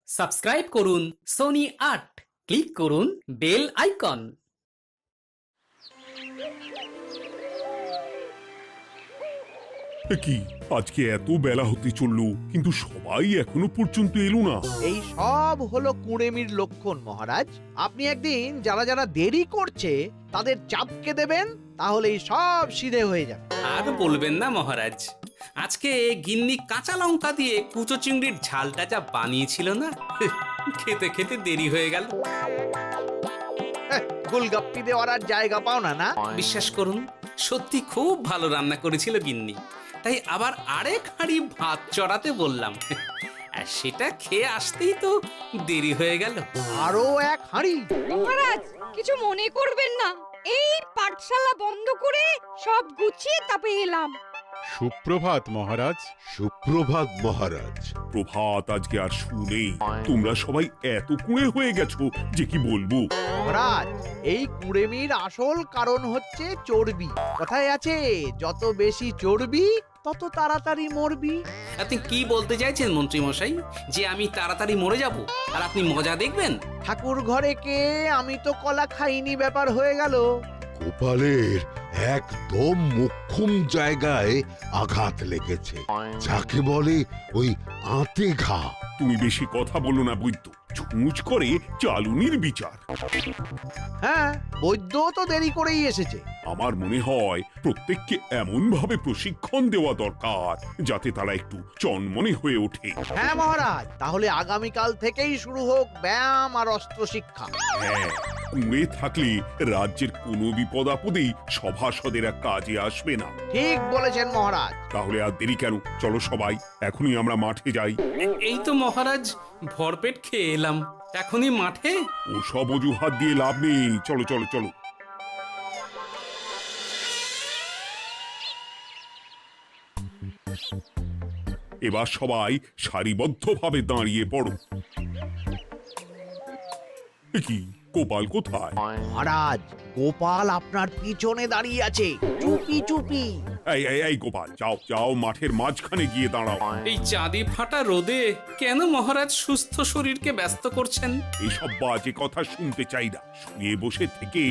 Subscribe করুন Sony ৮, click করুন bell icon. কি আজকে এত বেলা হতে চললো কিন্তু সবাই এখনো পর্যন্ত এলো না। এই সব হলো কুঁড়েমির লক্ষণ মহারাজ। আপনি একদিন যারা যারা দেরি করছে তাদের চাপকে দেবেন, তাহলেই সব সিধে হয়ে যাবে। আর বলবেন না মহারাজ, আজকে গিন্নি কাঁচা লঙ্কা দিয়ে কুচো চিংড়ির ঝালটা যা বানিয়েছিল না, খেতে খেতে দেরি হয়ে গেল। গোলগাপ্পি দেওয়ার আর জায়গা পাও না না? বিশ্বাস করুন, সত্যি খুব ভালো রান্না করেছিল গিন্নি, তাই আবার আরেক হাঁড়ি ভাত চড়াতে বললাম। আর সেটা খেয়ে আসতেই তো দেরি হয়ে গেল। আরো এক হাঁড়ি? মহারাজ কিছু মনে করবেন না, এই পাঠশালা বন্ধ করে সব গুছিয়ে তাপে এলাম। সুপ্রভাত মহারাজ। সুপ্রভাত মহারাজ। প্রভাত আজকে আর শুনেই তোমরা সবাই এত কুঁড়ে হয়ে গেছো যে কি বলবো। মহারাজ, এই কুঁড়েমির আসল কারণ হচ্ছে চর্বি। কথায় আছে, যত বেশি চর্বি তত তাড়াতাড়ি মরবি। আপনি কি বলতে চাইছেন মন্ত্রী মশাই, যে আমি তাড়াতাড়ি মরে যাব আর আপনি মজা দেখবেন? ঠাকুর ঘরে কে, আমি তো কলা খাইনি ব্যাপার হয়ে গেল। গোপালের একদম মোক্ষম জায়গায় আঘাত লেগেছে, যাকে বলে ওই আঁতে ঘা। তুমি বেশি কথা বলো না বৈদ্য, ছুঁচ করে চালুনির বিচার। হ্যাঁ, বৈদ্য তো দেরি করেই এসেছে। আমার মনে হয় প্রত্যেককে এমন ভাবে প্রশিক্ষণ দেওয়া দরকার যাতে তারা একটু চনমনে হয়ে ওঠে। হ্যাঁ মহারাজ, তাহলে আগামীকাল থেকেই শুরু হোক ব্যায়াম আর অস্ত্র শিক্ষা। হ্যাঁ, কুঁড়ে থাকলে রাজ্যের কোনো বিপদ আপদেই সভাসদেরা কাজে আসবে না। ঠিক বলেছেন মহারাজ। তাহলে আর দেরি কেন, চলো সবাই এখনই আমরা মাঠে যাই। এই তো মহারাজ ভরপেট খেয়ে এলাম, এখনই মাঠে? ওসব অজুহাত দিয়ে লাভ নেই, চলো চলো চলো। এবার সবাই সারিবদ্ধভাবে দাঁড়িয়ে পড়ো। এ কি, গোপাল কোথায়? মহারাজ, গোপাল আপনার পিছনে দাঁড়িয়ে আছে, চুপি চুপি। এই এই এই গোপাল, যাও যাও মাঠের মাঝখানে গিয়ে দাঁড়াও। এই চাঁদি ফাটা রোদে কেন মহারাজ সুস্থ শরীরকে ব্যস্ত করছেন? এসব বাজে কথা শুনতে চাই না। শুয়ে বসে থেকে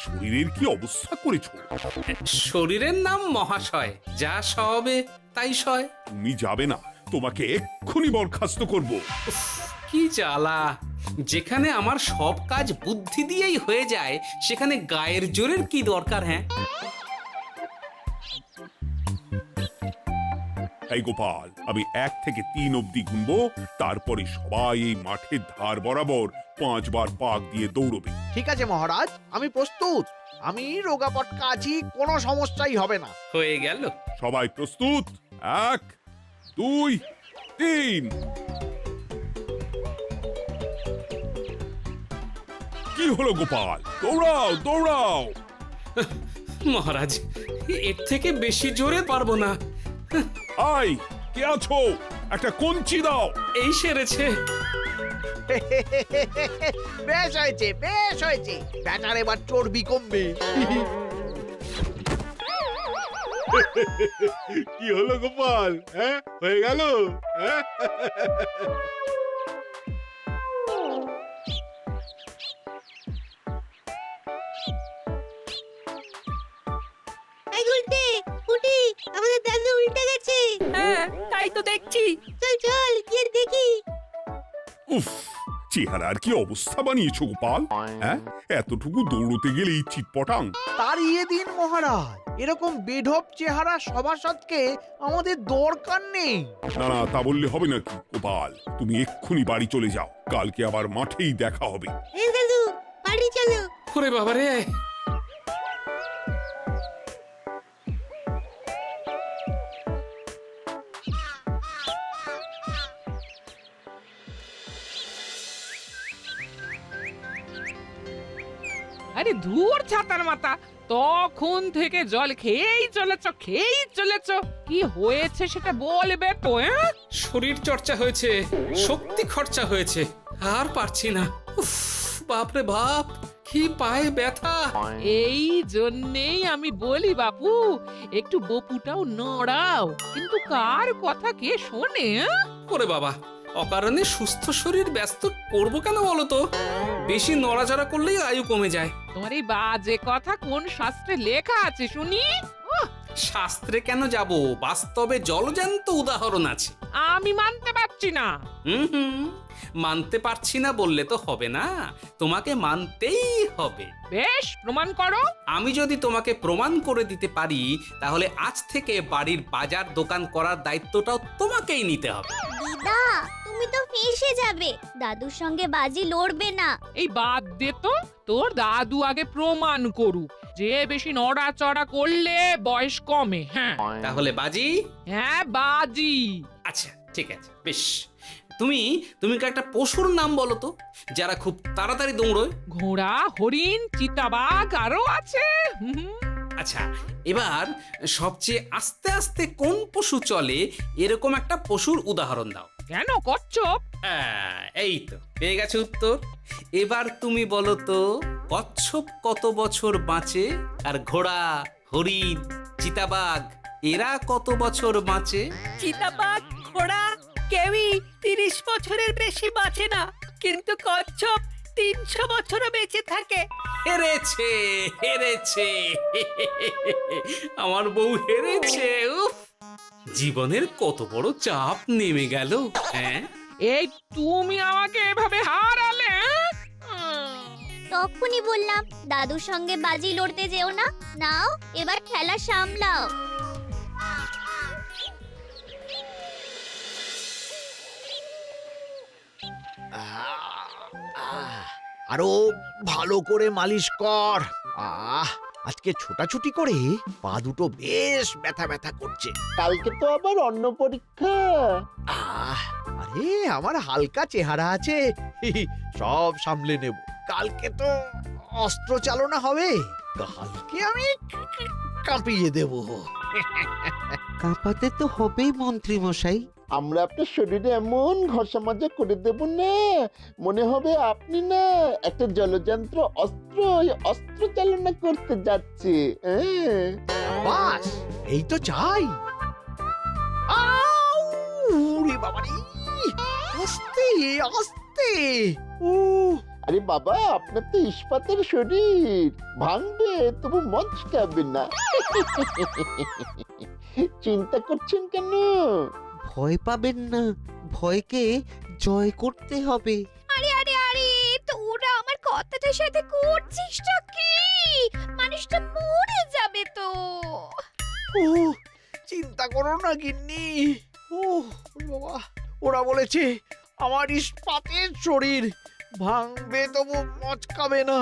শরীরের কি অবস্থা করেছো? শরীরের নাম মহাশয়, যা সবে তাই সয়। তুমি যাবে না, তোমাকে এক্ষুনি বরখাস্ত করব। কি জ্বালা! যেখানে আমার সব কাজ বুদ্ধি দিয়েই হয়ে যায়, সেখানে গায়ের জোরের কি দরকার? হ্যাঁ, এই গোপাল, আমি 1 থেকে 3 অব্দি গুনবো, তারপরে সবাই এই মাঠের ধার বরাবর 5 বার পাক দিয়ে দৌড়বে। ঠিক আছে মহারাজ, আমি প্রস্তুত। আমি রোগা পটকা আছি, কোনো সমস্যাই হবে না। হয়ে গেল। সবাই প্রস্তুত? 1, 2, 3। কি হলো গোপাল, দৌড়াও দৌড়াও। মহারাজ, এর থেকে বেশি জোরে পারবো না। আই, কে আছো? একটা কঞ্চি দাও। এই সেরেছে। বেশ হয়েছে, বেশ হয়েছে। ব্যাটার এবার চর্বি কমবে। কি হলো গোপাল, হ্যাঁ হয়ে গেল? হ্যাঁ? এই গুলটে, উঠি, আমাদের দাদু উল্টে গেছে। হ্যাঁ, তাই তো দেখছি। চল চল গিয়ে দেখি। উফ, চেহারার কি অবস্থা বানিয়েছো গোপাল, হ্যাঁ? এতটুকু দৌড়তে গেলেই চিটপটাং। তাড়িয়ে দিন মহারাজ, এরকম বেঢপ চেহারা সভাসদকে আমাদের দরকার নেই। না না, তা বললে হবে নাকি গোপাল, তুমি এক্ষুনি বাড়ি চলে যাও, কালকে আবার মাঠেই দেখা হবে। এই দাদু, বাড়ি চলো। ওরে বাবারে! আরে ধুর ছাতার মাথা, তখন থেকে জল খেয়েই চলেছ। কি হয়েছে সেটা বলবে তো? শরীর চর্চা হয়েছে, শক্তি খরচা হয়েছে, আর পারছি না। উফ, বাপরে বাপ, কি পায়ে ব্যথা! এই জন্যেই আমি বলি বাপু, একটু বপুটাও নড়াও, কিন্তু কার কথা কে শোনে? ওরে বাবা, অকারণে সুস্থ শরীর ব্যস্ত করবো কেন বলো তো? বেশি নড়াচড়া করলেই আয়ু কমে যায়। তোমার এই বাজে কথা কোন শাস্ত্রে লেখা আছে শুনি? শাস্ত্রে কেন যাব, বাস্তবে জলজ্যান্ত উদাহরণ আছে। আমি মানতে পারছি না। হুম, মানতে পারছি না বললে তো হবে না, তোমাকে মানতেই হবে। বেশ, প্রমাণ করো। আমি যদি তোমাকে প্রমাণ করে দিতে পারি, তাহলে আজ থেকে বাড়ির বাজার দোকান করার দায়িত্বটাও তোমাকেই নিতে হবে। দিদা তুমি তো ফেঁসে যাবে, দাদুর সঙ্গে বাজি লড়বে না। এই বাদ দে তো, তোর দাদু আগে প্রমাণ করুক যে বেশি নড়াচড়া করলে বয়স কমে। হ্যাঁ তাহলে বাজি? হ্যাঁ বাজি। আচ্ছা ঠিক আছে, বেশ। তুমি তুমি একটা পশুর নাম বলো তো, যারা খুব তাড়াতাড়ি দৌড়োয়। ঘোড়া, হরিণ, চিতাবাঘ আরো আছে। আচ্ছা, এবার সবচেয়ে আস্তে আস্তে কোন পশু চলে, এরকম একটা পশুর উদাহরণ দাও। কেন কচ্ছপ? এই তো পেয়ে গেছে উত্তর। এবার তুমি বলো তো, কচ্ছপ কত বছর বাঁচে, আর ঘোড়া, হরিণ, চিতাবাঘ এরা কত বছর বাঁচে? চিতাবাঘ, ঘোড়া কেউই 30 বছরের বেশি বাঁচে না, কিন্তু কচ্ছপ 300 বছরও বেঁচে থাকে। হেরেছে, হেরেছে, আমার বউ হেরেছে। উফ, জীবনের কত বড় চাপ নেমে গেল। হ্যাঁ, এই তুমি আমাকে এভাবে হারালে? তখনই বললাম দাদুর সঙ্গে বাজি লড়তে যেও না। নাও এবার খেলা সামলাও। আরো ভালো করে মালিশ কর। আজকে ছোটাছুটি করে পা দুটো বেশ ব্যথা ব্যথা করছে। কালকে তো আবার অন্য পরীক্ষা। আরে আমার হালকা চেহারা আছে, সব সামলে নেব। কালকে তো অস্ত্র চালনা হবে, কালকে আমি কাঁপিয়ে দেব। কাঁপাতে তো হবেই মন্ত্রী মশাই। আমরা আপনার শরীরে এমন ঘষা মাজা করে দেব না, মনে হবে আপনি না একটা জলযন্ত্র অস্ত্র, অস্ত্র চালনা করতে যাচ্ছে। বাস এই তো চাই। ওরে বাবারে, আস্তে আস্তে। আরে বাবা, আপনার তো ইস্পাতের শরীর, ভাঙবে তবু মচকাবে না। চিন্তা করছেন কেন? ভয় পাবেন না, ভয়কে জয় করতে হবে। আরে আরে আরে, তোরা আমার কথাটার সাথে করছিসটা কি? মানুষটা মরে যাবে তো। চিন্তা করো না গিন্নি। বাবা, ওরা বলেছে আমার ইস্পাতের শরীর, ভাঙবে তবু মচকাবে না।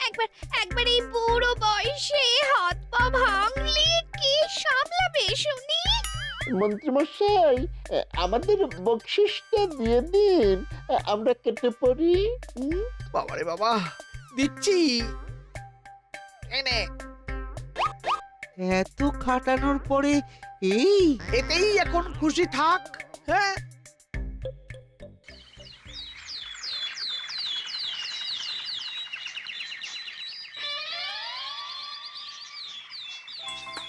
একবার একবার এই বুড়ো বয়সে হাত পা ভাঙলে কি সামলাবে শুনি? মন্ত্রীমশাই, আমাদের বকশিসটা দিয়ে দিন, আমরা কেটে পড়ি। বাবারে বাবা, দিচ্ছি। এনে এত খাটানোর পরে এই এতেই এখন খুশি থাক। হ্যাঁ,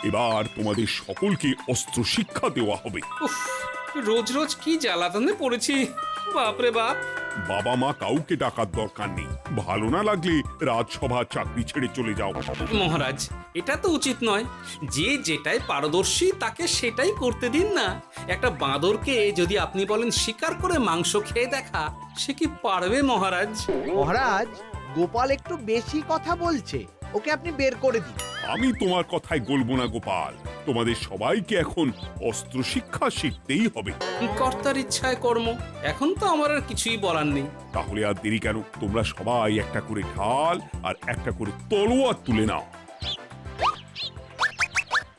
এবার তোমাদের সকলকে অস্ত্র শিক্ষা দেওয়া হবে। উফ, রোজ রোজ কি জ্বালাতনে পড়েছি, বাপরে বাপ। বাবা মা কাউকে ডাকার দরকার নেই, ভালো না লাগলে রাজসভা চাকরি ছেড়ে চলে যাও। মহারাজ, এটা তো উচিত নয়। যে যেটাই পারদর্শী তাকে সেটাই করতে দিন না। একটা বাঁদরকে যদি আপনি বলেন শিকার করে মাংস খেয়ে দেখা, সে কি পারবে মহারাজ? মহারাজ, গোপাল একটু বেশি কথা বলছে, ওকে আপনি বের করে দিন। আমি তোমার কথায় গলবো না গোপাল, তোমাদের সবাইকে এখন অস্ত্র শিক্ষা শিখতেই হবে। কর্তার ইচ্ছায় কর্ম, এখন তো আমার আর কিছুই বলার নেই। তাহলে আর দেরি কেন, তোমরা সবাই একটা করে ঢাল আর একটা করে তলোয়ার তুলে নাও।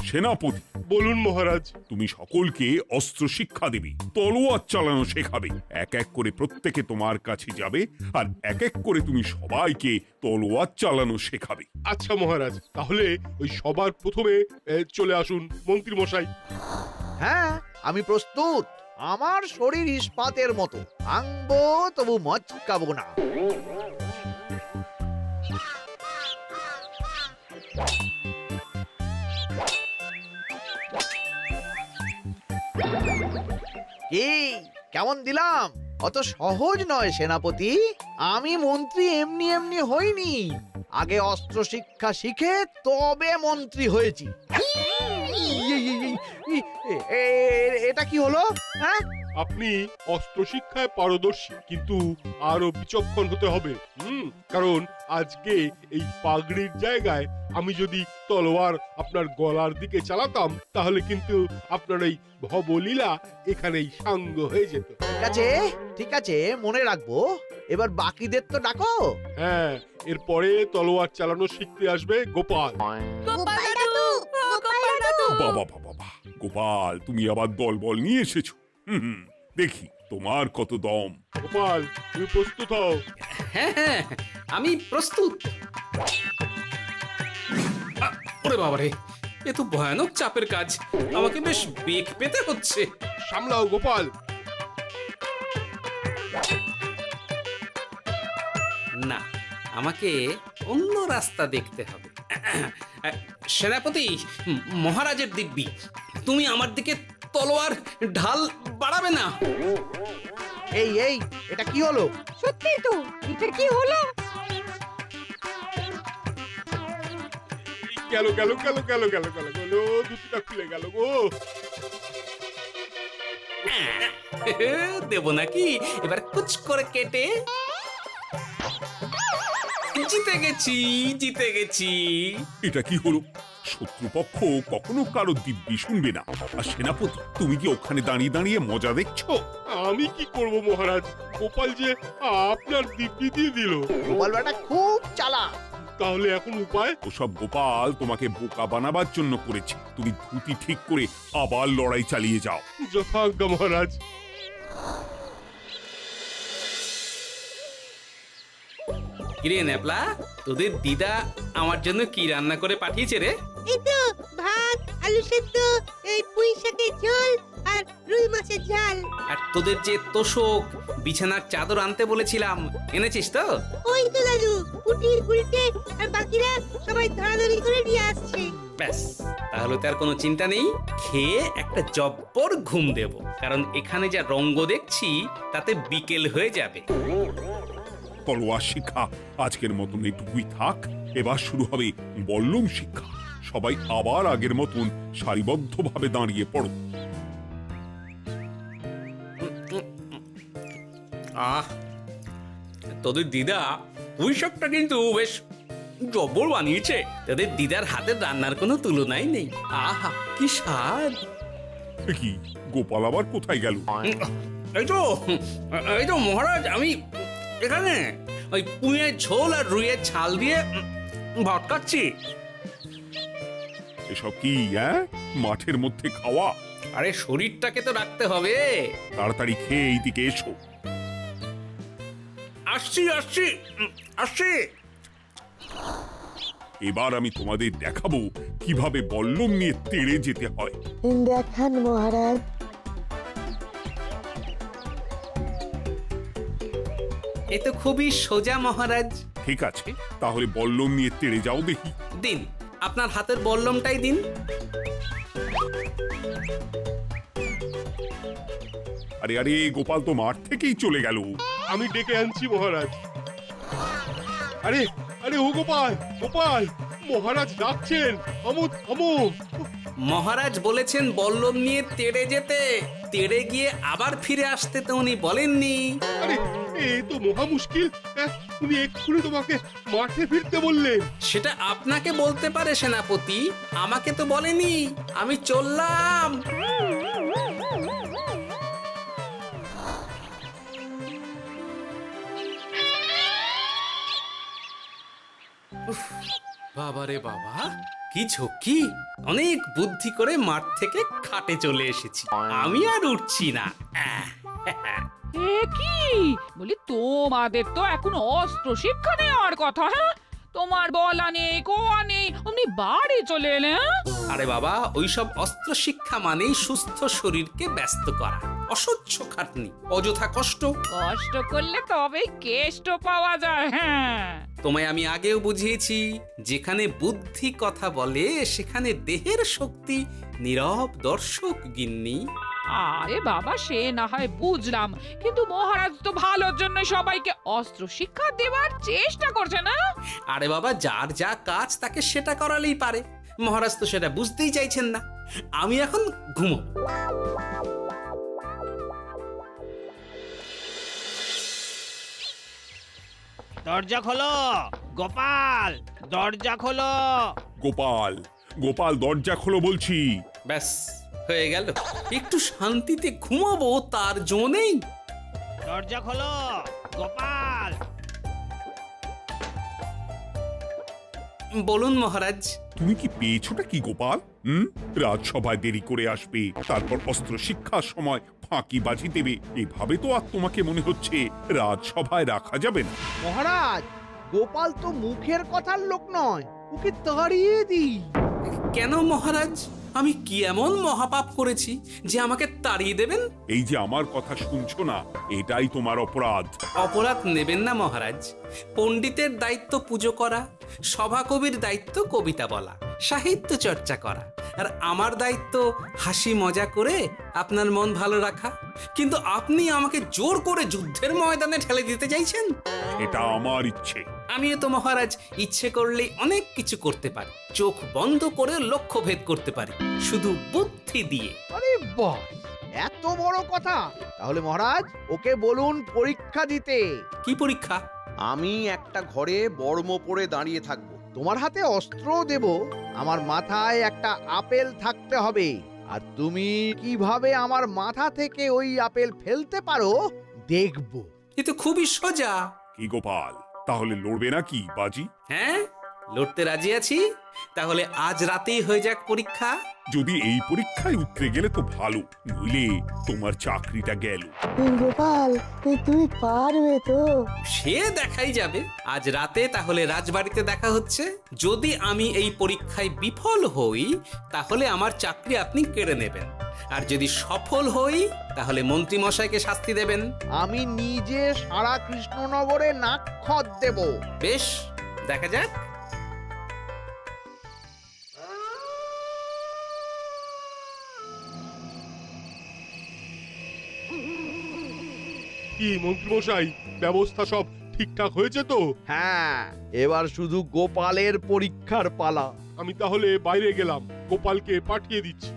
সেনাপতি, বলুন মহারাজ। তুমি সকলকে অস্ত্র শিক্ষা দেবে, তলোয়ার চালানো শেখাবে। এক এক করে প্রত্যেকে তোমার কাছে যাবে, আর এক এক করে তুমি সবাইকে তলোয়ার চালানো শেখাবে। আচ্ছা মহারাজ, তাহলে ওই সবার প্রথমে চলে আসুন মন্ত্রী মশাই। হ্যাঁ, আমি প্রস্তুত। আমার শরীর ইস্পাতের মতো, ভাঙবো তবু মচকাবো না। কি কেমন দিলাম? অত সহজ নয় সেনাপতি। আমি মন্ত্রী এমনি এমনি হইনি, আগে অস্ত্র শিক্ষা শিখে তবে মন্ত্রী হয়েছি। এটা কি হলো? হ্যাঁ, আপনি অস্ত্র শিক্ষায় পারদর্শী, কিন্তু আরো বিচক্ষণ হতে হবে। কারণ আজকে এই পাগড়ির জায়গায় আমি যদি তলোয়ার আপনার গলার দিকে চালাতাম, তাহলে কিন্তু আপনার এই ভবলীলা এখানেই সাঙ্গ হয়ে যেত। ঠিক আছে ঠিক আছে, মনে রাখবো। এবার বাকিদের তো ডাকো। হ্যাঁ, এরপরে তলোয়ার চালানো শিখতে আসবে গোপাল। গোপাল দাদু, গোপাল দাদু। বাবা বাবা বাবা, গোপাল তুমি আবার দলবল নিয়ে এসেছো। দেখি তোমার কত দম। গোপাল, তুমি প্রস্তুত হও। হ্যাঁ হ্যাঁ, আমি প্রস্তুত। ওরে বাবারে, এ তো ভয়ানক চাপের কাজ। আমাকে বেশ বেগ পেতে হচ্ছে। সামলাও গোপাল। না, আমাকে অন্য রাস্তা দেখতে হবে। সেনাপতি, মহারাজের দিব্যি, তুমি আমার দিকে তলোয়ার ঢাল বাড়াবে না। এই এই, এটা কি হলো? সত্যি তো, এটা কি হলো? গেল গেল গেল গেল গেল গেল গেল, দুটিটা খুলে গেল গো। দেব নাকি এবার কুচ করে কেটে? জিতে গেছি, জিতে গেছি। এটা কি হলো? শত্রুপক্ষ কখনো কারো দিব্যি শুনবে না। আর সেনাপতি, তুমি কি ওখানে দাঁড়িয়ে দাঁড়িয়ে মজা দেখছো? আমি কি করব মহারাজ, গোপাল যে আপনার দিব্যি দিয়ে দিল। গোপাল বেটা খুব চালাক। তাহলে এখন উপায়? ওসব গোপাল তোমাকে বোকা বানাবার জন্য করেছে। তুমি ধুতি ঠিক করে আবার লড়াই চালিয়ে যাও। যথাজ্ঞা মহারাজ। কিরে ন্যাপলা, তোদের দিদা আমার জন্য কি রান্না করে পাঠিয়েছে রে? এই তো ভাত, আলু সেদ্ধ, এই পুঁই শাকের ঝোল আর রুই মাছের ঝাল। আর তোদের যে তোষক, বিছানার চাদর আনতে বলেছিলাম, এনেছিস তো? ওই তো দাদু, পুটি উল্টে আর বাকিরা সবাই ধরাধরি করে নিয়ে আসছে। ব্যাস, তাহলে তো আর কোনো চিন্তা নেই। খেয়ে একটা জব্বর ঘুম দেব, কারণ এখানে যা রঙ্গ দেখছি তাতে বিকেল হয়ে যাবে। তলোয়ার শিক্ষা আজকের মতন এইটুকুই থাক। এবার শুরু হবে বল্লম শিক্ষা। সবাই আবার আগের মতন সারিবদ্ধভাবে দাঁড়িয়ে পড়ো। আহ, তোদের দিদা পুঁই শাকটা কিন্তু বেশ জব্বর বানিয়েছে। তোদের দিদার হাতের রান্নার কোনো তুলনাই নেই। আহা, কি স্বাদ! এ কি, গোপাল আবার কোথায় গেল? এই তো মহারাজ, আমি এখানে ওই পুঁইয়ের ঝোল আর রুইয়ের ছাল দিয়ে ভাত খাচ্ছি। এসব কি মাঠের মধ্যে খাওয়া? আরে শরীরটাকে তো রাখতে হবে। তাড়াতাড়ি খেয়ে এইদিকে এসো। আসছি আসছি আসছি। এবার আমি তোমাদের দেখাবো কিভাবে বল্লম নিয়ে তেড়ে যেতে হয়। দেখান মহারাজ। এ তো খুবই সোজা মহারাজ। ঠিক আছে, তাহলে বল্লম নিয়ে তেড়ে যাও দেখি। দিন, আপনার হাতের বল্লমটাই দিন। আরে আরে, গোপাল তো মাঠ থেকেই চলে গেল। আমি ডেকে আনছি মহারাজ। আরে আরে, ও গোপাল, গোপাল, মহারাজ ডাকছেন। থামো থামো। মহারাজ বলেছেন বল্লম নিয়ে তেড়ে যেতে। তেড়ে গিয়ে আবার ফিরে আসতে তো উনি বলেননি। আরে, এ তো মহা মুশকিল। উনি এক্ষুনি তোমাকে মাঠে ফিরতে বললেন। সেটা আপনাকে বলতে পারে সেনাপতি, আমাকে তো বলেনি। আমি চললাম। বাবারে বাবা, কি ঝক্কি! অনেক বুদ্ধি করে মাঠ থেকে খাটে চলে এসেছি। আমি আর উঠছি না। এ কি বলি, তোমাদের তো এখন অস্ত্র শিক্ষা নেওয়ার কথা। হ্যাঁ, তোমার বলা নেই, কোয়া নেই, অমনি বাড়ি চলে এলে। আরে বাবা, ওইসব অস্ত্র শিক্ষা মানেই সুস্থ শরীরকে ব্যস্ত করা, অসহ্য খাটনি, অযথা কষ্ট। কষ্ট করলে তবেই কেষ্ট পাওয়া যায়। হ্যাঁ, তোমায় আমি আগেও বুঝিয়েছি, যেখানে বুদ্ধি কথা বলে সেখানে দেহের শক্তি নীরব দর্শক গিন্নি। আরে বাবা, সে না হয় বুঝলাম, কিন্তু মহারাজ তো ভালোর জন্য সবাইকে অস্ত্র শিক্ষা দেওয়ার চেষ্টা করছে না? আরে বাবা, যার যা কাজ তাকে সেটা করালেই পারে। মহারাজ তো সেটা বুঝতেই চাইছেন না। আমি এখন ঘুমো। দরজা খোলো গোপাল, দরজা খোলো। গোপাল, গোপাল দরজা খোলো বলছি। ব্যাস হয়ে গেল। একটু শান্তিতে ঘুমাবো তার জো নেই। দরজা খোলো গোপাল। বলুন মহারাজ। তুমি কি পেয়েছোটা কি গোপাল? রাজসভায় দেরি করে আসবে, তারপর অস্ত্র শিক্ষার সময় ফাঁকিবাজি দেবে। এভাবে তো আর তোমাকে মনে হচ্ছে রাজসভায় রাখা যাবে না। মহারাজ, গোপাল তো মুখের কথার লোক নয়, ওকে তাড়িয়ে দিই। কেন মহারাজ? আমি কি এমন মহাপাপ করেছি যে আমাকে তাড়িয়ে দেবেন? এই যে আমার কথা শুনছো না, এটাই তোমার অপরাধ। অপরাধ নেবেন না মহারাজ। পণ্ডিতের দায়িত্ব পুজো করা, সভাকবির দায়িত্ব কবিতা বলা, সাহিত্য চর্চা করা, আর আমার দায়িত্ব হাসি মজা করে আপনার মন ভালো রাখা। কিন্তু আপনি আমাকে জোর করে যুদ্ধের ময়দানে ঠেলে দিতে চাইছেন। এটা আমার ইচ্ছে। আমিও তো মহারাজ ইচ্ছে করলেই অনেক কিছু করতে পারি। চোখ বন্ধ করে লক্ষ্য ভেদ করতে পারি, শুধু বুদ্ধি দিয়ে। আরে বাহ, এত বড় কথা! তাহলে মহারাজ, ওকে বলুন পরীক্ষা দিতে। কি পরীক্ষা? আমি একটা ঘরে বর্ম পরে দাঁড়িয়ে থাকবো। তোমার হাতে অস্ত্র দেব, আমার মাথায় একটা আপেল থাকতে হবে, আর তুমি কিভাবে আমার মাথা থেকে ওই আপেল ফেলতে পারো দেখব। এ তো খুবই সোজা। কি গোপাল, তাহলে লড়বে নাকি বাজি? হ্যাঁ, লড়তে রাজি আছি। তাহলে আজ রাতেই হয়ে যাক পরীক্ষা। যদি এই পরীক্ষায় উতরে গেলে তো ভালো, নইলে তোমার চাকরিটা গেল। গোপাল, তুমি পারবে তো? সে দেখাই যাবে। আজ রাতে তাহলে রাজবাড়িতে দেখা হচ্ছে। যদি আমি এই পরীক্ষায় বিফল হই, তাহলে আমার চাকরি আপনি কেড়ে নেবেন। আর যদি সফল হই, তাহলে মন্ত্রী মশাইকে শাস্তি দেবেন। আমি নিজে সারা কৃষ্ণনগরে নাক্ষত দেব। বেশ, দেখা যাক। কি মন্ত্রীমশাই, ব্যবস্থা সব ঠিকঠাক হয়েছে তো? হ্যাঁ, এবার শুধু গোপালের পরীক্ষার পালা। আমি তাহলে বাইরে গেলাম, গোপালকে পাঠিয়ে দিচ্ছি।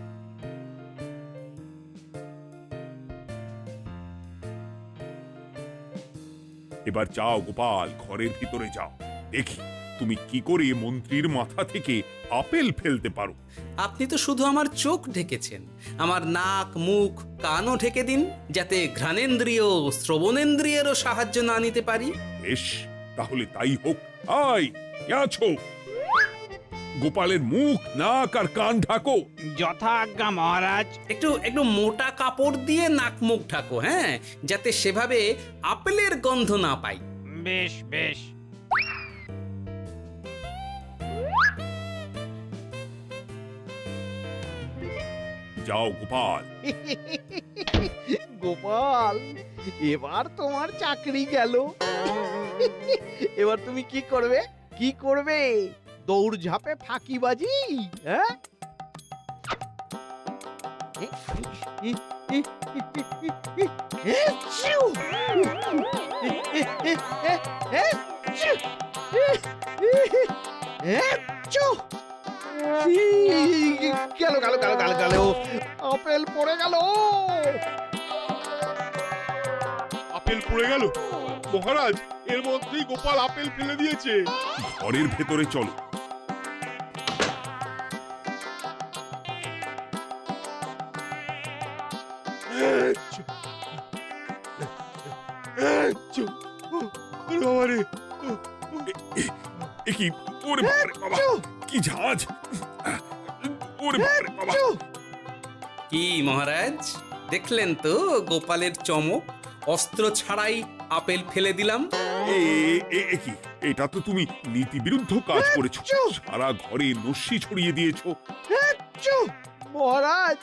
এবার যাও গোপাল, ঘরের ভিতরে যাও। দেখি তুমি কি করে মন্ত্রীর মাথা থেকে আপেল ফেলতে পারো। আপনি তো শুধু আমার চোখ ঢেকেছেন, আমার নাক, মুখ, কানও ঢেকে দিন, যাতে ঘ্রাণেন্দ্রিয়, শ্রবণেন্দ্রিয়েরও সাহায্য না নিতে পারি। বেশ, তাহলে তাই হোক। আয়, কে আছো? গোপালের মুখ, নাক আর কান ঢাকো। যথা আজ্ঞা মহারাজ। একটু মোটা কাপড় দিয়ে নাক মুখ ঢাকো, হ্যাঁ, যাতে সেভাবে আপেলের গন্ধ না পাই। বেশ বেশ। যাও গোপাল। গোপাল, এবার তোমার চাকরি গেল। এবার তুমি কি করবে? কি করবে? দৌড় ঝাঁপে ফাঁকিবাজি? হ্যাঁ? গেল গেল গেল গেল গেল, আপেল পড়ে গেল। আপেল পড়ে গেল? মহারাজ, এর মধ্যেই গোপাল আপেল ফেলে দিয়েছে। ঘরের ভেতরে চলো। কি ওরে বাবারে বাবা, কি ঝাঁজ! ওরে বাবারে বাবা। কি মহারাজ, দেখলেন তো গোপালের চমক? অস্ত্র ছাড়াই আপেল ফেলে দিলাম। কি, এটা তো তুমি নীতি বিরুদ্ধ কাজ করেছো। সারা ঘরে নস্যি ছড়িয়ে দিয়েছো। মহারাজ,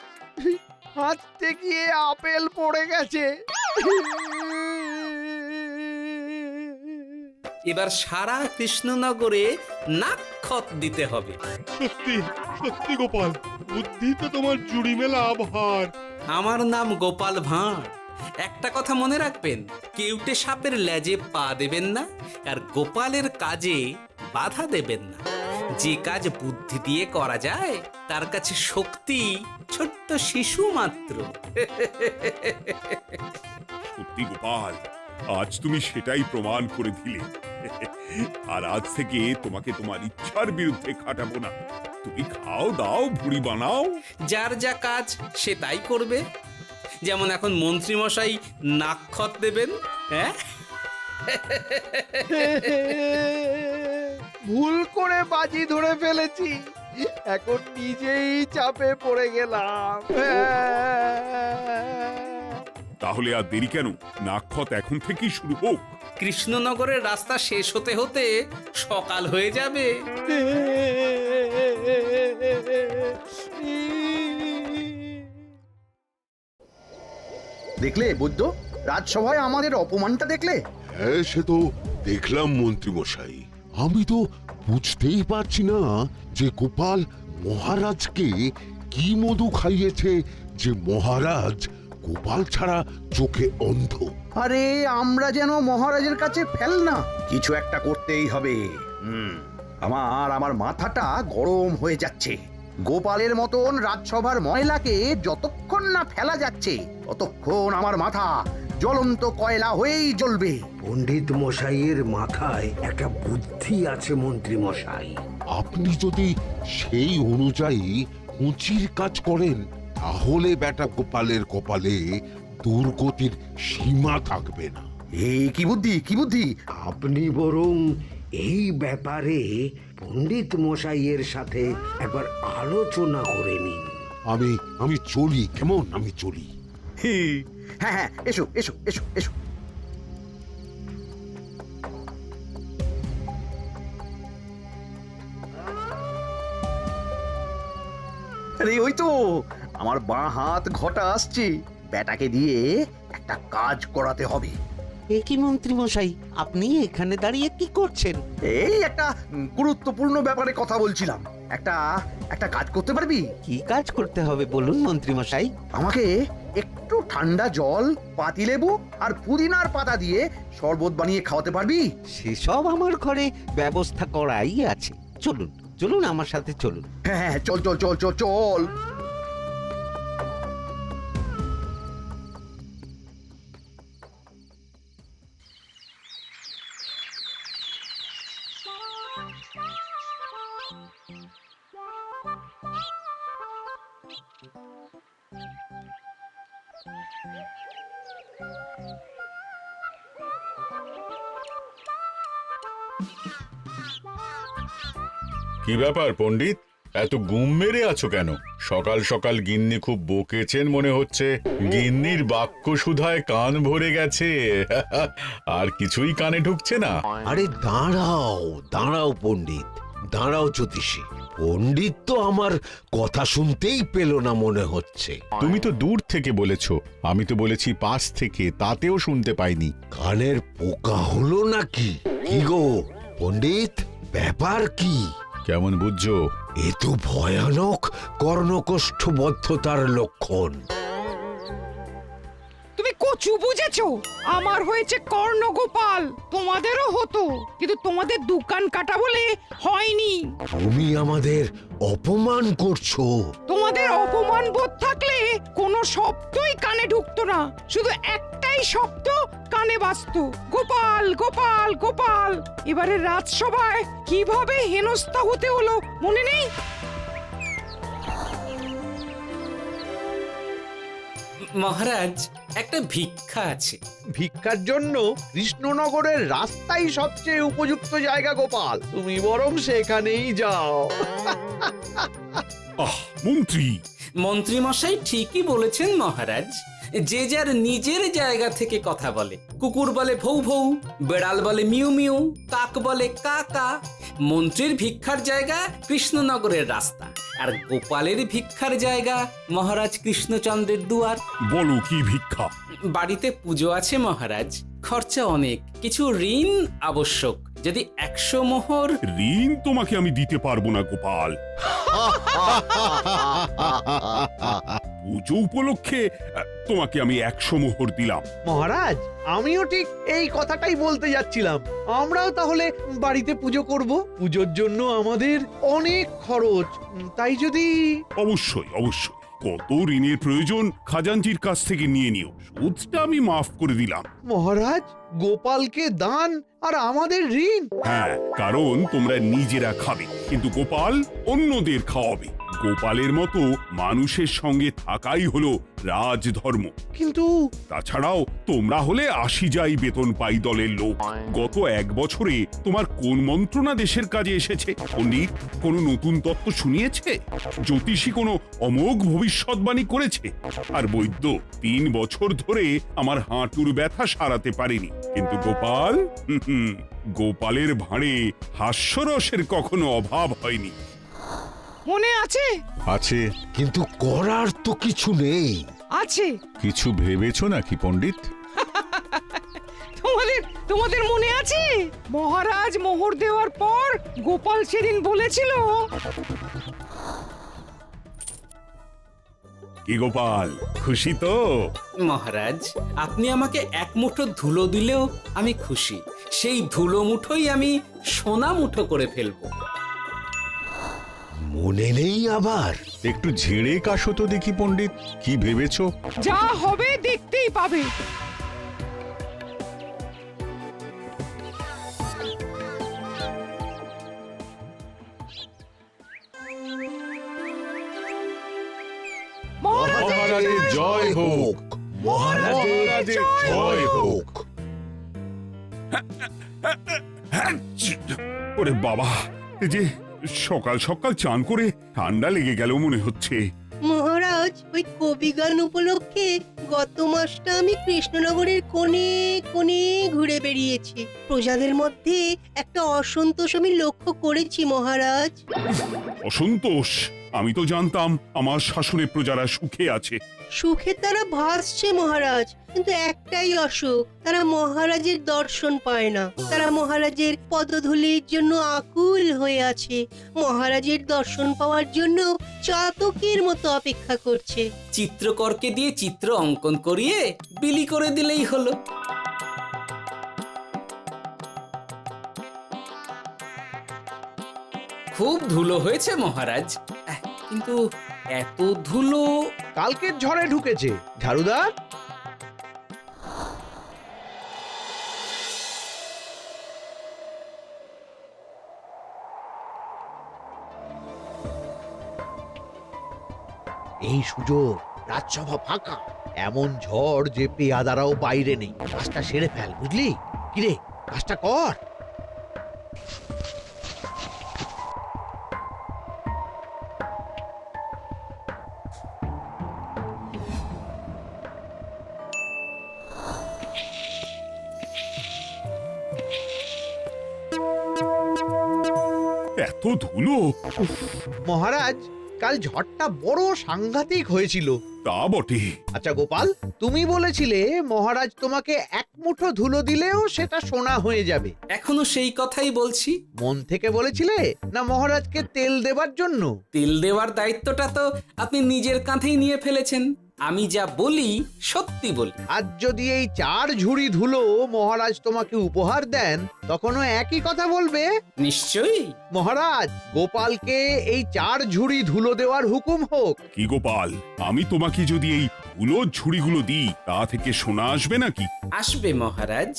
হাত থেকে আপেল পড়ে গেছে। এবার সারা কৃষ্ণনগরে নাক্ষত দিতে হবে। সত্যি সত্যি গোপাল, বুদ্ধি তো তোমার জুড়ি মেলা ভার। আমার নাম গোপাল ভাঁড়। একটা কথা মনে রাখবেন, কেউটে সাপের লেজে পা দেবেন না, আর গোপালের কাজে বাধা দেবেন না। যে কাজ বুদ্ধি দিয়ে করা যায় তার কাছে শক্তি ছোট্ট শিশু মাত্র। সত্যি গোপাল, আজ তুমি সেটাই প্রমাণ করে দিলে। আর আজ থেকে তোমাকে তোমার ইচ্ছার বিরুদ্ধে খাটাবো না। তুমি খাও দাও, ভুড়ি বানাও। যার যা কাজ সে তাই করবে। যেমন এখন মন্ত্রী মশাই নাক্ষত দেবেন। হ্যাঁ, ভুল করে বাজি ধরে ফেলেছি, এখন নিজেই চাপে পড়ে গেলাম। তাহলে আর দেরি কেন? নাক্ষত এখন থেকেই শুরু হোক। কৃষ্ণনগরের রাস্তা শেষ হতে হতে সকাল হয়ে যাবে। দেখলে বৈদ্য, রাজসভায় আমাদের অপমানটা দেখলে? হ্যাঁ, সে তো দেখলাম মন্ত্রী মশাই। আমি তো বুঝতেই পারছি না যে গোপাল মহারাজকে কি মধু খাইয়েছে যে মহারাজ গোপাল ছাড়া চোখে অন্ধ। আরে আমরা যেন মহারাজের কাছে ফেল না, কিছু একটা করতেই হবে। আমার মাথাটা গরম হয়ে যাচ্ছে। গোপালের মতন রাজসভার ময়লাকে যতক্ষণ না ফেলা যাচ্ছে ততক্ষণ আমার মাথা জ্বলন্ত কয়লা হয়েই জ্বলবে। পণ্ডিত মশাইয়ের মাথায় একটা বুদ্ধি আছে মন্ত্রী মশাই। আপনি যদি সেই অনুযায়ী উঁচির কাজ করেন তাহলে বেটা গোপালের কপালে দুর্গতির সীমা থাকবে না। এই কি বুদ্ধি, কি বুদ্ধি? আপনি বরং এই ব্যাপারে পণ্ডিত মশাইয়ের সাথে একবার আলোচনা করে নিন। আমি চলি, কেমন? আমি চলি। হ্যাঁ হ্যাঁ, এসো এসো এসো এসো। আরে ওই তো আমার বাঁ হাত ঘটা আসছে, বেটাকে দিয়ে একটা কাজ করাতে হবে। এ কি মন্ত্রী মশাই, আপনি এখানে দাঁড়িয়ে কি করছেন? এই একটা গুরুত্বপূর্ণ ব্যাপারে কথা বলছিলাম। একটা কাজ করতে পারবি? কি কাজ করতে হবে বলুন মন্ত্রী মশাই। আমাকে একটু ঠান্ডা জল, পাতিলেবু আর পুদিনার পাতা দিয়ে শরবত বানিয়ে খাওয়াতে পারবি? সেসব আমার ঘরে ব্যবস্থা করাই আছে। চলুন চলুন, আমার সাথে চলুন। হ্যাঁ হ্যাঁ, চল চল চল চল চল। কি ব্যাপার পণ্ডিত, এত গুম মেরে আছো কেন? সকাল সকাল গিন্নি খুব বকেছেন মনে হচ্ছে। গিন্নির বাক্য সুধায় কান ভরে গেছে, আর কিছুই কানে ঢুকছে না। আরে দাঁড়াও দাঁড়াও পণ্ডিত, দাঁড়াও জ্যোতিষী। পণ্ডিত তো আমার কথা শুনতেই পেল না মনে হচ্ছে। তুমি তো দূর থেকে বলেছ, আমি তো বলেছি পাশ থেকে, তাতেও শুনতে পাইনি। কানের পোকা হলো নাকি? কি গো পণ্ডিত, ব্যাপার কি? কেমন বুঝছো? এ তো ভয়ানক কর্ণকোষ্ঠবদ্ধতার লক্ষণ। তুমি কচু বুঝেছো? আমার হয়েছে কর্ণগোপাল, তোমাদেরও হতো, কিন্তু তোমাদের দোকান কাটা বলে হয়নি। তুমি আমাদের অপমান করছো। তোমাদের অপমান বোধ থাকলে কোনো শব্দই কানে ঢুকতো না, শুধু একটাই শব্দ কানে বাজতো, গোপাল গোপাল গোপাল। এবারে রাজসভায় কিভাবে হেনস্থা হতে হলো মনে নেই? মহারাজ, একটা ভিক্ষা আছে। ভিক্ষার জন্য কৃষ্ণনগরের রাস্তাই সবচেয়ে উপযুক্ত জায়গা গোপাল, তুমি বরং সেখানেই যাও। মন্ত্রী মন্ত্রী মশাই ঠিকই বলেছেন মহারাজ। যে যার নিজের জায়গা থেকে কথা বলে। কুকুর বলে ভৌ ভৌ, বেড়াল বলে মিউ মিউ, কাক বলে কা কা। মন্ত্রীর ভিক্ষার জায়গা কৃষ্ণনগরের রাস্তা, আর গোপালের ভিক্ষার জায়গা মহারাজ কৃষ্ণচন্দ্রের দুয়ার। বলো কি ভিক্ষা? বাড়িতে পুজো আছে মহারাজ, খরচা অনেক, কিছু ঋণ আবশ্যক, যদি 100 মোহর। ঋণ তোমাকে আমি দিতে পারবো না গোপাল। পুজো উপলক্ষে তোমাকে আমি 100 মোহর দিলাম। মহারাজ, আমিও ঠিক এই কথাটাই বলতে যাচ্ছিলাম। আমরাও তাহলে বাড়িতে পুজো করব। পুজোর জন্য আমাদের অনেক খরচ, তাই যদি। অবশ্যই অবশ্যই, কত ঋণের প্রয়োজন খাজাঞ্চির কাছ থেকে নিয়ে নিও, সুদটা আমি মাফ করে দিলাম। মহারাজ, গোপালকে দান আর আমাদের ঋণ? হ্যাঁ, কারণ তোমরা নিজেরা খাবে, কিন্তু গোপাল অন্যদের খাওয়াবে। গোপালের মতো মানুষের সঙ্গে থাকাই হলো রাজধর্ম। কিন্তু তাছাড়াও তোমরা হলে 80 যাই বেতন পাই দলের লোক। গত 1 বছরে তোমার কোন মন্ত্রণা দেশের কাজে এসেছে? পণ্ডিত কোনো নতুন তত্ত্ব শুনিয়েছে? জ্যোতিষী কোনো অমোঘ ভবিষ্যৎবাণী করেছে? আর বৈদ্য 3 বছর ধরে আমার হাঁটুর ব্যথা সারাতে পারেনি। কিন্তু গোপাল, গোপালের ভাঁড়ে হাস্যরসের কখনো অভাব হয়নি। মনে আছে? আছে। কিন্তু করার তো কিছু নেই। আছে। কিছু ভেবেছো নাকি পণ্ডিত? তোমাদের মনে আছে মহারাজ মোহর দেওয়ার পর গোপাল সেদিন বলেছিল, কি গোপাল, খুশি তো? মহারাজ, আপনি আমাকে 1 মুঠো ধুলো দিলেও আমি খুশি। সেই ধুলো মুঠোই আমি সোনা মুঠো করে ফেলবো। মনে নেই আবার? একটু ঝেড়ে কাশো তো দেখি পণ্ডিত, কি ভেবেছো? যা হবে দেখতেই পাবে। মহারাজের জয় হোক, মহারাজের জয় হোক। ওরে বাবা, এই যে সকাল সকাল চান করে ঠান্ডা লেগে গেল মনে হচ্ছে। মহারাজ, ওই কবি গান উপলক্ষে গত মাসটা আমি কৃষ্ণনগরের কোণে কোণে ঘুরে বেরিয়েছি। প্রজাদের মধ্যে একটা অসন্তোষ আমি লক্ষ্য করেছি মহারাজ। অসন্তোষ? আমি তো জানতাম আমার শাসনে প্রজারা সুখে আছে। সুখে তারা ভাসছে মহারাজ, কিন্তু একটাই অসুখ, তারা মহারাজের দর্শন পায় না। তারা মহারাজের পদধূলির জন্য আকুল হয়ে আছে, মহারাজের দর্শন পাওয়ার জন্য চাতকের মতো অপেক্ষা করছে। চিত্রকরকে দিয়ে চিত্র অঙ্কন করিয়ে বিলি করে দিলেই হলো। খুব ধুলো হয়েছে মহারাজ, কিন্তু এত ধুলো কালকের ঝড়ে ঢুকেছে। ঝাড়ুদার, এই সুযোগ, রাজসভা ফাঁকা, এমন ঝড় যে পেয়াদারাও বাইরে নেই। কাজটা সেরে ফেল, বুঝলি? কিরে, কাজটা কর। এত ধুলো! মহারাজ, কাল ঝড়টা বড় সাংঘাতিক হয়েছিল। তা বটে। আচ্ছা গোপাল, তুমি বলেছিলে মহারাজ তোমাকে 1 মুঠো ধুলো দিলেও সেটা সোনা হয়ে যাবে। এখনো সেই কথাই বলছি। মন থেকে বলেছিলে না মহারাজকে তেল দেবার জন্য? তেল দেওয়ার দায়িত্বটা তো আপনি নিজের কাঁধেই নিয়ে ফেলেছেন। আমি যা বলি সত্যি বলি। আজ যদি এই 4 ঝুড়ি ধুলো মহারাজ তোমাকে উপহার দেন, তখনও একই কথা বলবে? নিশ্চয়ই। মহারাজ, গোপালকে এই 4 ঝুড়ি ধুলো দেওয়ার হুকুম হোক। কি গোপাল, আমি তোমাকে যদি এই ধুলোর ঝুড়িগুলো দিই, তা থেকে সোনা আসবে নাকি? আসবে মহারাজ,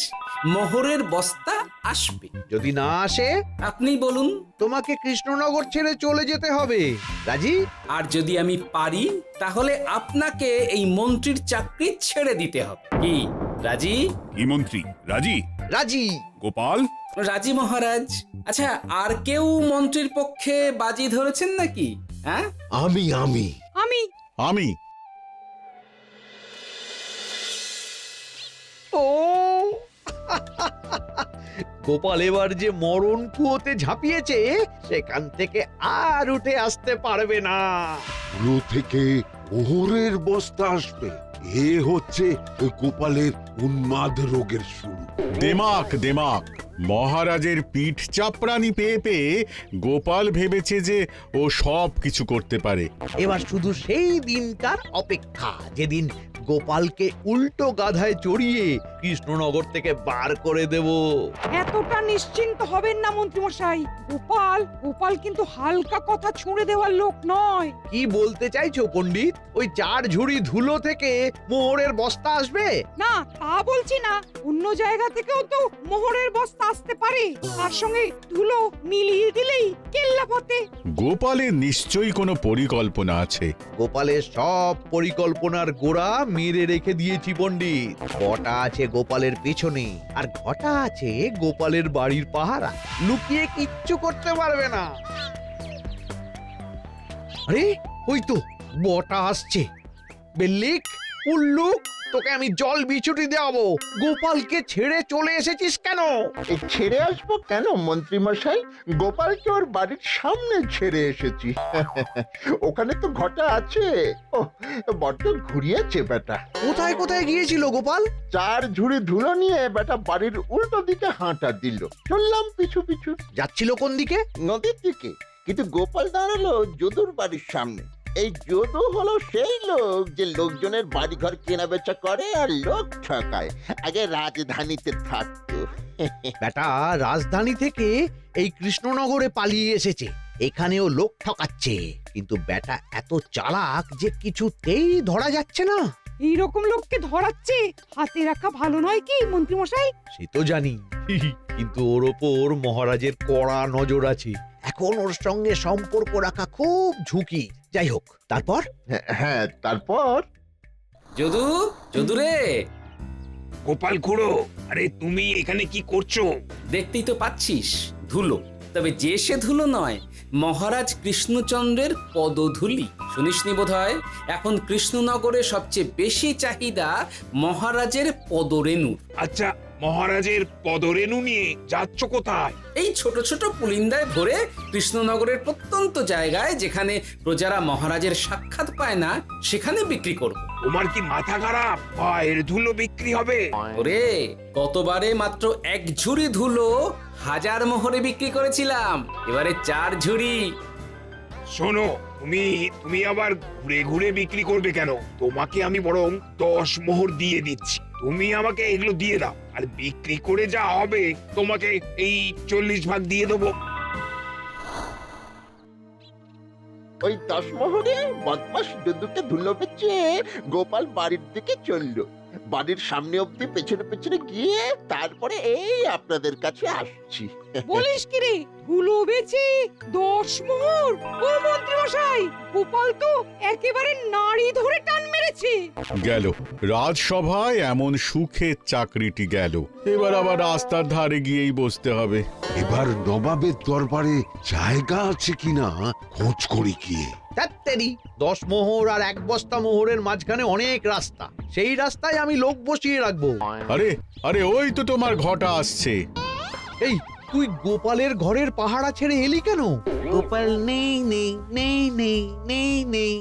মোহরের বস্তা আসবে। যদি না আসে? আপনি বলুন। তোমাকে কৃষ্ণনগর ছেড়ে চলে যেতে হবে। রাজি? আর যদি আমি পারি, তাহলে আপনাকে এই মন্ত্রীর চাকরি ছেড়ে দিতে হবে। কি রাজি? কি মন্ত্রী, রাজি? রাজি। গোপাল? রাজি মহারাজ। আচ্ছা, আর কেউ মন্ত্রীর পক্ষে বাজি ধরেছেন নাকি? হ্যাঁ, আমি আমি আমি আমি ও গোপাল এবার যে মরণ কুয়োতে ঝাঁপিয়েছে, সেখান থেকে আর উঠে আসতে পারবে না। পুরো থেকে মোহরের বস্তা আসবে। এ হচ্ছে ওই গোপালের উন্মাদ রোগের শুরু। দেমাক দেমাক মহারাজের পিঠ চাপড়ানি পেয়ে পেয়ে গোপাল ভেবেছে যে ও সব কিছু করতে পারে। এবার শুধু সেই দিনটার অপেক্ষা যেদিন গোপালকে উল্টো গাধায় চড়িয়ে কৃষ্ণনগর থেকে বার করে দেব। এতটা নিশ্চিন্ত হবেন না মন্ত্রীমশাই, গোপাল গোপাল কিন্তু হালকা কথা ছুঁড়ে দেওয়ার লোক নয়। কি বলতে চাইছো পণ্ডিত? ওই 4 ঝুড়ি ধুলো থেকে মোহরের বস্তা আসবে? না তা বলছি না, অন্য জায়গা থেকেও তো মোহরের বস্তা আসতে পারে, তার সঙ্গে ধুলো মিলিয়ে দিলেই কেল্লা ফতে। গোপালের নিশ্চয়ই কোনো পরিকল্পনা আছে। গোপালের সব পরিকল্পনার গোড়া মেরে রেখে দিয়েছি পণ্ডিত। ঘটা আছে গোপালের পেছনে, আর ঘটা আছে গোপালের বাড়ির পাহারা। লুকিয়ে কিচ্ছু করতে পারবে না। আরে ওই তো বটা আসছে। বেল্লিক, উল্লুক, তোকে আমি জল বিছুটি দেওয়াবো। গোপালকে ছেড়ে চলে এসেছিস কেন? এই ছেড়ে আসবো কেন মন্ত্রী মশাই? গোপালকে ওর বাড়ির সামনে ছেড়ে এসেছি। ওখানে তো ঘটা আছে। ও বড্ড ঘুরিয়েছে বেটা। কোথায় কোথায় গিয়েছিল গোপাল? 4 ঝুড়ি ধুলো নিয়ে বেটা বাড়ির উল্টো দিকে হাঁটা দিল। চললাম পিছু পিছু। যাচ্ছিল কোন দিকে? নদীর দিকে। কিন্তু গোপাল দাঁড়ালো যদুর বাড়ির সামনে। এই যদু হলো সেই লোক যে লোকজনের বাড়িঘর কেনা বেচা করে আর লোক ঠকায়। আগে রাজধানীতে থাকতো। বেটা রাজধানী থেকে এই কৃষ্ণনগরে পালিয়ে এসেছে, এখানেও লোক ঠকাচ্ছে। কিন্তু বেটা এত চালাক যে কিছুতেই ধরা যাচ্ছে না। এইরকম লোককে ধরাচ্ছে হাতে রাখা ভালো নয় কি মন্ত্রীমশাই? সে তো জানি, কিন্তু ওর ওপর মহারাজের কড়া নজর আছে। এখন ওর সঙ্গে সম্পর্ক রাখা খুব ঝুঁকি। যাই হোক, তারপর? হ্যাঁ তারপর যদু, যদু রে, গোপাল খুড়ো, আরে তুমি এখানে কি করছো? দেখতেই তো পাচ্ছিস ধুলো। তবে যে সে ধুলো নয়, মহারাজ কৃষ্ণচন্দ্রের পদধূলি। শুনিসনি বোধহয় এখন কৃষ্ণনগরে সবচেয়ে বেশি চাহিদা মহারাজের পদরেণু। আচ্ছা, মহারাজের পদরেণু নিয়ে যাচ্ছ কোথায়? এই ছোট ছোট পুলিন্দায় ভরে কৃষ্ণনগরের প্রত্যন্ত জায়গায় যেখানে প্রজারা মহারাজের সাক্ষাৎ পায় না সেখানে বিক্রি করব। তোমার কি মাথা খারাপ? পায়ের ধুলো বিক্রি হবে? ওরে, গতবারে মাত্র 1 ঝুড়ি ধুলো 1000 মোহরে বিক্রি করেছিলাম, এবারে 4 ঝুড়ি। শোনো, তুমি আবার ঘুরে ঘুরে বিক্রি করবে কেন? তোমাকে আমি বরং 10 মোহর দিয়ে দিচ্ছি। তুমি আমাকে এগুলো দিয়ে দাও, আর বিক্রি করে যা হবে তোমাকে এই 40 ভাগ দিয়ে দেবো। ওই 10 মোহরে বদমাস যদুকে ধুলো বেচে গোপাল বাড়ির দিকে চললো। বাড়ির সামনে অব্দি পেছনে পেছনে গিয়ে তারপরে এই আপনাদের কাছে আসছি। বলিস কি রে, ধুলো বেচে 10 মোহর? ও মন্ত্রীমশাই, গোপাল তো একেবারে নাড়ি ধরে টান মেরেছে। গেল রাজসভায় এমন সুখের চাকরিটি গেল। এবার আবার রাস্তার ধারে গিয়েই বসতে হবে। এবার নবাবের দরবারে জায়গা আছে কিনা খোঁজ করি গিয়ে। তাত্তেরি, 10 মোহর আর 1 বস্তা মোহরের মাঝখানে অনেক রাস্তা। সেই রাস্তায় আমি লোক বসিয়ে রাখবো। আরে আরে, ওই তো তোমার ঘটা আসছে। এই, তুই গোপালের ঘরের পাহারা ছেড়ে এলি কেন? গোপাল নেই নেই নেই নেই নেই নেই।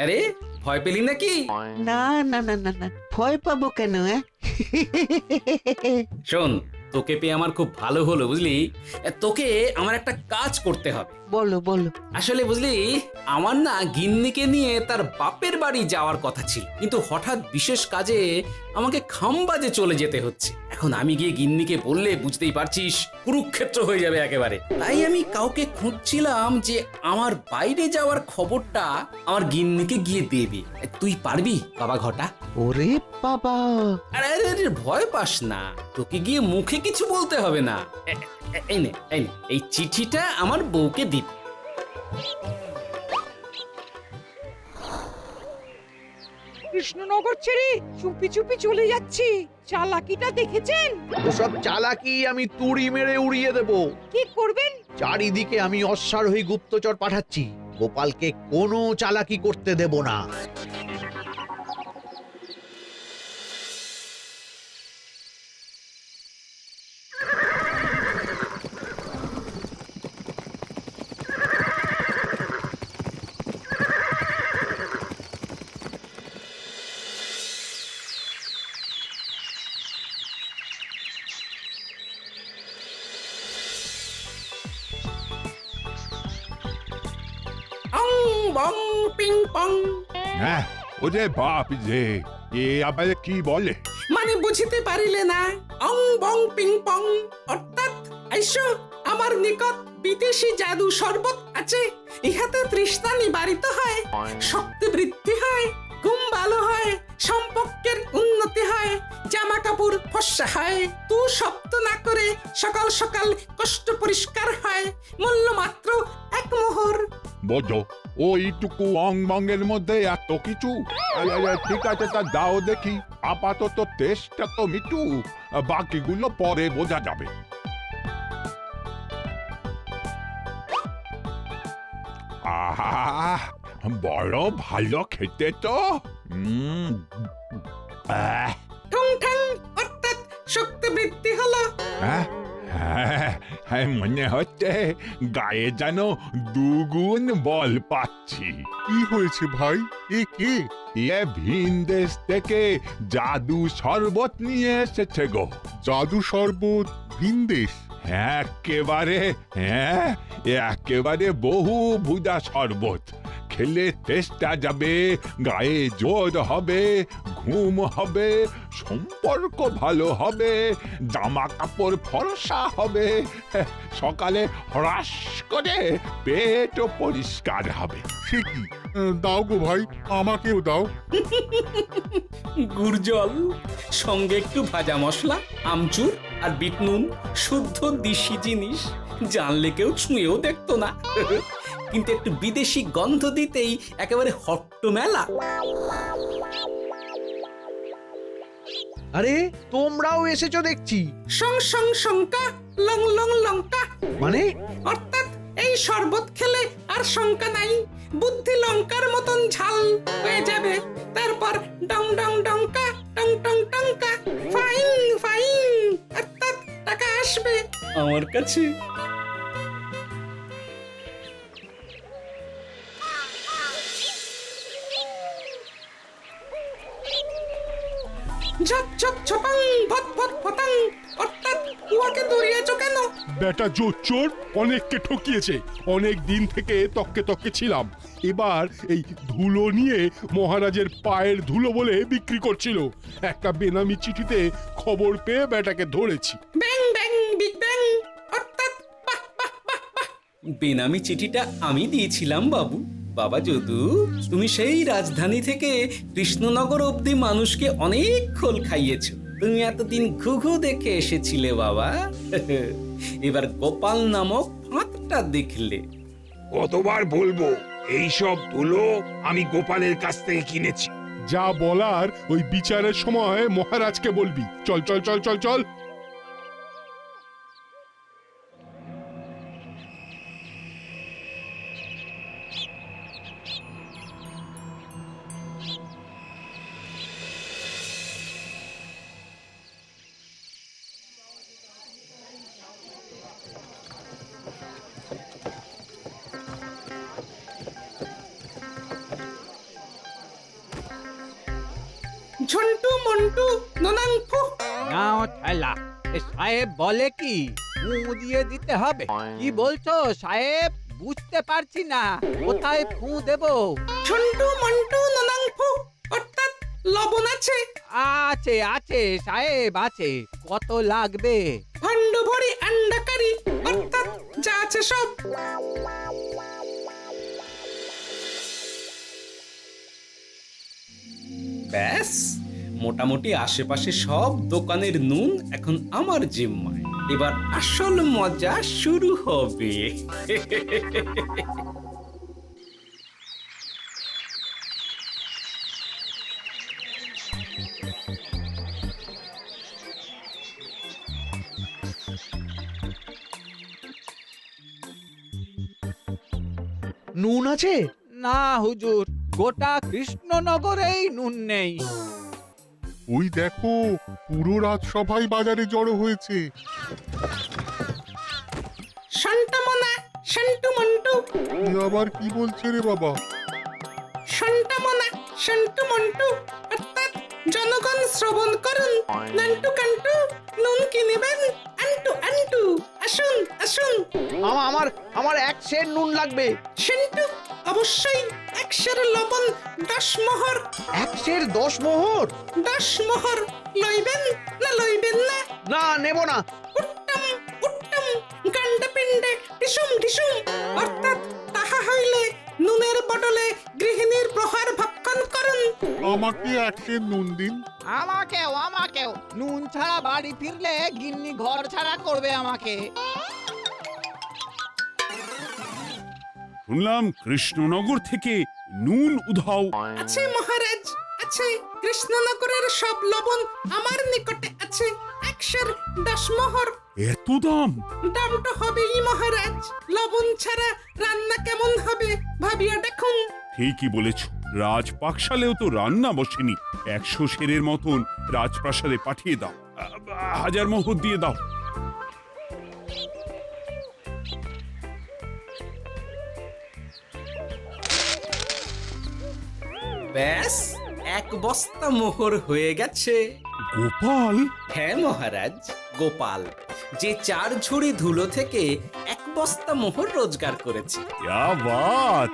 আরে, ভয় পেলি নাকি? না না না না না, ভয় পাবো কেন? শোন, তোকে পেয়ে আমার খুব ভালো হলো বুঝলি। তোকে আমার একটা কাজ করতে হবে। বলো বলো। আসলে বুঝলি, আমার না গিন্নিকে নিয়ে তার বাপের বাড়ি যাওয়ার কথা ছিল, কিন্তু হঠাৎ বিশেষ কাজে আমাকে খামবাজে চলে যেতে হচ্ছে। এখন আমি গিয়ে গিন্নিকে বললে বুঝতেই পারছিস কুরুক্ষেত্র হয়ে যাবে একেবারে। তাই আমি কাউকে খুঁজছিলাম যে আমার বাইরে যাওয়ার খবরটা আমার গিন্নিকে গিয়ে দেবে। তুই পারবি বাবা ঘটা? ওরে বাবা! আরে আরে আরে, ভয় পাস না, তোকে গিয়ে মুখে কিছু বলতে হবে না। এই নে, এই চিঠিটা আমার বউকে দিবি। কৃষ্ণনগর ছেড়ে চুপি চুপি চলে যাচ্ছি, চালাকিটা দেখেছেন? ওসব চালাকি আমি তুড়ি মেরে উড়িয়ে দেব। কি করবেন? চারিদিকে আমি অশ্বারোহী গুপ্তচর পাঠাচ্ছি, গোপালকে কোনো চালাকি করতে দেব না। বং পিং পং। হ্যাঁ ওরে বাপ রে, এ আবার কি বলে? মানে বুঝিতে পারিলে না? অং বং পিং পং অর্থাৎ আইসো আমার নিকট বিদেশি জাদু শরবত আছে। ইহাতে তৃষ্ণা নিবারিত হয়, শক্তি বৃদ্ধি হয়, ঘুম ভালো হয়, সম্পর্কের উন্নতি হয়, জামা কাপড় ফর্সা হয়, তু শব্দ না করে সকাল সকাল কষ্ট পরিষ্কার হয়, মূল্য মাত্র 1 মোহর। বোঝো ওইটুকু অং বঙ্গের মধ্যে এত কিছু? ঠিক আছে, তা দাও দেখি। আপাতত টেস্টটা তো মিটু, বাকিগুলো পরে বোঝা যাবে। আহা, বড় ভালো খেতে তো। ঠং ঠং অর্থাৎ শক্তি বৃদ্ধি হলো। হ্যাঁ, মনে হচ্ছে গায়ে যেন 2 গুণ বল পাচ্ছি। কি হয়েছে ভাই? এ কে? এ ভিন দেশ থেকে জাদু শরবত নিয়ে এসেছে গো। জাদু শরবত ভিনদেশ? একেবারে বহু ভুজা শরবত। খেলে তেষ্টা যাবে, গায়ে জোর হবে, ঘুম হবে, সম্পর্ক ভালো হবে, জামা কাপড় ফর্সা হবে, সকালে হ্রাস করে পেটও পরিষ্কার হবে। সে কি? দাও গো ভাই, আমাকেও দাও। গুড় জল, সঙ্গে একটু ভাজা মশলা, আমচুর আর বিট নুন, শুদ্ধ দেশি জিনিস। জানলে কেউ ছুঁয়েও দেখতো না, কিন্তু একটু বিদেশি গন্ধ দিতেই একেবারে হট্ট মেলা। আরে তোমরাও এসেছো দেখছি। সং সং শঙ্কা, লং লং লঙ্কা। মানে অর্থাৎ এই শরবত খেলে আর শঙ্কা নাই, বুদ্ধি লঙ্কার মতন ঝাল হয়ে যাবে। তারপর ডং ডং ডঙ্কা, টং টং টঙ্কা, ফাইন ফাইন, অর্থাৎ টাকা আসবে আমার কাছে। ঝপ ঝপ ছপাং, ভট ভট ফটাং, অর্থাৎ উহাকে দৌড়িয়েছ কেন? বেটা জোচ্চোর অনেককে ঠকিয়েছে। অনেক দিন থেকে তককে তককে ছিলাম। এবার এই ধুলো নিয়ে মহারাজের পায়ের ধুলো বলে বিক্রি করছিল। একটা বেনামি চিঠিতে খবর পেয়ে বেটাকে ধরেছি। ব্যাং ব্যাং বিগ ব্যাং, অর্থাৎ বাহ বাহ বাহ বাহ। বেনামি চিঠিটা আমি দিয়েছিলাম বাবু। বাবা যদু, তুমি সেই রাজধানী থেকে কৃষ্ণনগর অবধি মানুষকে অনেক খোল খাইয়েছো। তুমি এতদিন ঘুঘু দেখে এসেছিলে বাবা, এবার গোপাল নামক ফাঁদটা দেখলে। কতবার বলবো, এইসব ধুলো আমি গোপালের কাছ থেকে কিনেছি। যা বলার ওই বিচারের সময় মহারাজকে বলবি। চল চল চল চল চল। ঝন্টু মন্টু ননাংফু। নাও ঠেলা। সাহেব বলে কি ফু দিয়ে দিতে হবে? কি বলছো সাহেব? বুঝতে পারছি না, কোথায় ফু দেব? ঝন্টু মন্টু ননাংফু, অর্থাৎ লবণ আছে? আছে আছে সাহেব আছে। কত লাগবে? ভাণ্ড ভরি আন্ডাকারি, অর্থাৎ যা আছে সব। ব্যাস, মোটামুটি আশেপাশে সব দোকানের নুন এখন আমার জিম্মায়। এবার আসল মজা শুরু হবে। নুন আছে? না হুজুর, গোটা কৃষ্ণনগরেই নুন নেই। ওই দেখো, পুরো রাজসভাই বাজারে জড়ো হয়েছে। শান্তামনা, শান্টু মন্টু। এ আবার কি বলছে রে বাবা? শান্তামনা, শান্টু মন্টু, অর্থাৎ জনগণ শ্রবণ করুন। নান্টু কান্টু, নুন কি নেবেন? আন্টু আন্টু, আসুন আসুন। আমার 1 সের নুন লাগবে। শান্টু, অবশ্যই 100 লবণ 10 মোহর। 110 মোহর? 10 মোহর লইবেন না লইবেন না? না, নেব না। উত্তম উত্তম গান্ডে পিণ্ডে টিসুম টিসুম, অর্থাৎ তাহা হইলে নুনের বদলে গৃহিণীর প্রহার ভক্ষণ করুন। আমাকে একটা নুন দিন। আমাকেও নুন ছাড়া বাড়ি ফিরলে গিন্নি ঘর ছাড়া করবে আমাকে। শুনলাম কৃষ্ণনগর থেকে নুন উধাও। আছে মহারাজ, আছে। কৃষ্ণনগরের সব লবণ আমার নিকটে আছে। 110 মোহর। এত দাম? দাম তো হবেই মহারাজ, লবণ ছাড়া রান্না কেমন হবে ভাবিয়া দেখুন। ঠিকই বলেছ, রাজপাকশালেও তো রান্না বসেনি। 100 সেরের মতন রাজপ্রাসাদে পাঠিয়ে দাও। 1000 মোহর দিয়ে দাও। ব্যাস 1 বস্তা মোহর হয়ে গেছে। গোপাল? হ্যাঁ মহারাজ, গোপাল, যে 4 ঝুড়ি ধুলো থেকে 1 বস্তা মোহর রোজগার করেছে। ইয়া বাত!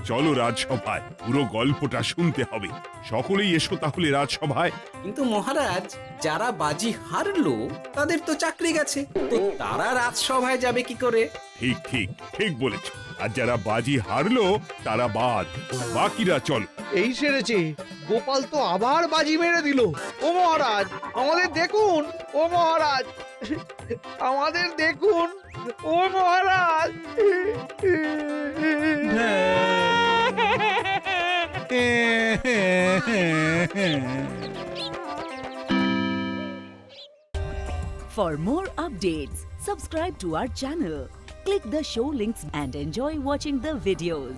চলো রাজসভায়, পুরো গল্পটা শুনতে হবে। সকলেই এসো তাহলে রাজসভায়। কিন্তু মহারাজ, যারা বাজি হারলো তাদের তো চাকরি গেছে, তো তারা রাজসভায় যাবে কি করে? ঠিক ঠিক ঠিক বলেছ। আর যারা বাজি হারলো তারা বাদ, বাকিরা চল। এই সেরেছে, গোপাল তো আবার বাজি মেরে দিল। ও মহারাজ, আমাদের দেখুন। ও মহারাজ, আমাদের দেখুন। ও মহারাজ। For more updates, subscribe to our channel, click the show links and enjoy watching the videos.